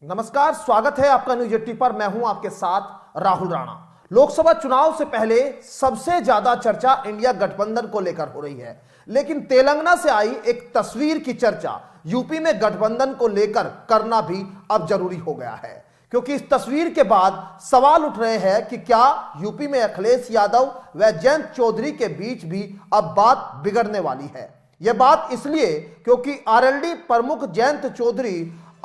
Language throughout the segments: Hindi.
नमस्कार, स्वागत है आपका न्यूज 80 पर। मैं हूं आपके साथ राहुल राणा। लोकसभा चुनाव से पहले सबसे ज्यादा चर्चा इंडिया गठबंधन को लेकर हो रही है, लेकिन तेलंगाना से आई एक तस्वीर की चर्चा यूपी में गठबंधन को लेकर करना भी अब जरूरी हो गया है, क्योंकि इस तस्वीर के बाद सवाल उठ रहे हैं कि क्या यूपी में अखिलेश यादव व जयंत चौधरी के बीच भी अब बात बिगड़ने वाली है। यह बात इसलिए क्योंकि आरएलडी प्रमुख जयंत चौधरी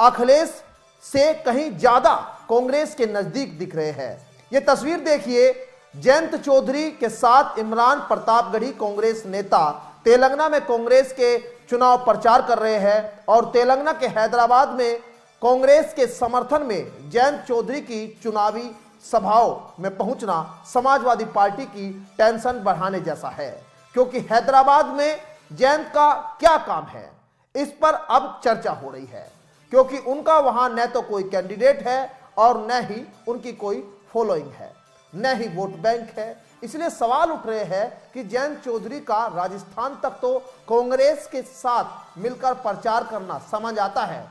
अखिलेश से कहीं ज्यादा कांग्रेस के नजदीक दिख रहे हैं। यह तस्वीर देखिए, जयंत चौधरी के साथ इमरान प्रतापगढ़ी कांग्रेस नेता तेलंगाना में कांग्रेस के चुनाव प्रचार कर रहे हैं और तेलंगाना के हैदराबाद में कांग्रेस के समर्थन में जयंत चौधरी की चुनावी सभाओं में पहुंचना समाजवादी पार्टी की टेंशन बढ़ाने जैसा है, क्योंकि हैदराबाद में जयंत का क्या काम है, इस पर अब चर्चा हो रही है, क्योंकि उनका वहां न तो कोई कैंडिडेट है और न ही उनकी कोई फॉलोइंग है, न ही वोट बैंक है। इसलिए सवाल उठ रहे हैं कि जयंत चौधरी का राजस्थान तक तो कांग्रेस के साथ मिलकर प्रचार करना समझ आता है,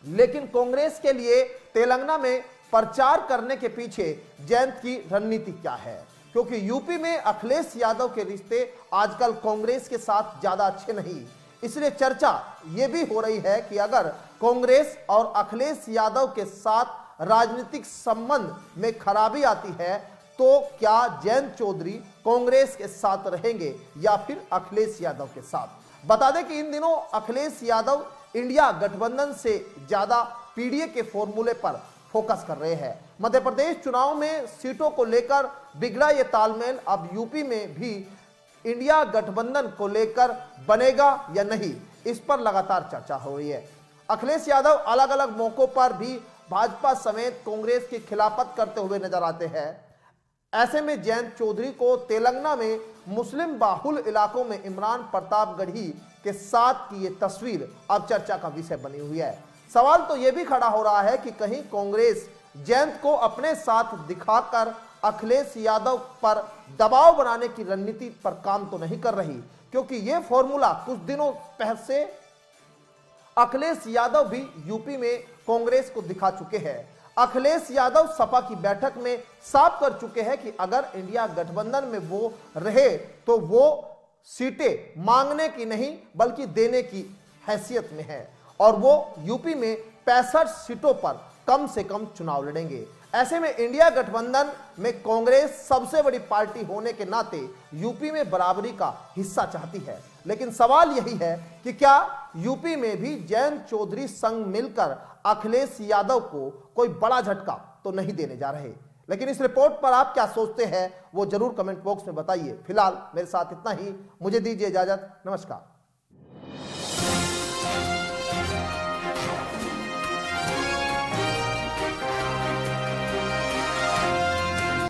लेकिन कांग्रेस के लिए तेलंगाना में प्रचार करने के पीछे जयंत की रणनीति क्या है, क्योंकि यूपी में अखिलेश यादव के रिश्ते आजकल कांग्रेस के साथ ज्यादा अच्छे नहीं। इसलिए चर्चा यह भी हो रही है कि अगर कांग्रेस और अखिलेश यादव के साथ राजनीतिक संबंध में खराबी आती है तो क्या जयंत चौधरी कांग्रेस के साथ रहेंगे या फिर अखिलेश यादव के साथ। बता दें कि इन दिनों अखिलेश यादव इंडिया गठबंधन से ज्यादा पीडीए के फॉर्मूले पर फोकस कर रहे हैं। मध्य प्रदेश चुनाव में सीटों को लेकर बिगड़ा यह तालमेल अब यूपी में भी इंडिया गठबंधन को लेकर बनेगा या नहीं, इस पर लगातार चर्चा हो रही है। अखिलेश यादव अलग अलग मौकों पर भी भाजपा समेत कांग्रेस की खिलाफत करते हुए नजर आते हैं। ऐसे में जयंत चौधरी को तेलंगाना में मुस्लिम बाहुल इलाकों में इमरान प्रतापगढ़ी के साथ की यह तस्वीर अब चर्चा का विषय बनी हुई है। सवाल तो यह भी खड़ा हो रहा है कि कहीं कांग्रेस जयंत को अपने साथ दिखाकर अखिलेश यादव पर दबाव बनाने की रणनीति पर काम तो नहीं कर रही, क्योंकि यह फॉर्मूला कुछ दिनों पहले से अखिलेश यादव भी यूपी में कांग्रेस को दिखा चुके हैं। अखिलेश यादव सपा की बैठक में साफ कर चुके हैं कि अगर इंडिया गठबंधन में वो रहे तो वो सीटें मांगने की नहीं बल्कि देने की हैसियत में है और वो यूपी में 65 सीटों पर कम से कम चुनाव लड़ेंगे। ऐसे में इंडिया गठबंधन में कांग्रेस सबसे बड़ी पार्टी होने के नाते यूपी में बराबरी का हिस्सा चाहती है, लेकिन सवाल यही है कि क्या यूपी में भी जयंत चौधरी संग मिलकर अखिलेश यादव को कोई बड़ा झटका तो नहीं देने जा रहे। लेकिन इस रिपोर्ट पर आप क्या सोचते हैं वो जरूर कमेंट बॉक्स में बताइए। फिलहाल मेरे साथ इतना ही, मुझे दीजिए इजाजत। नमस्कार।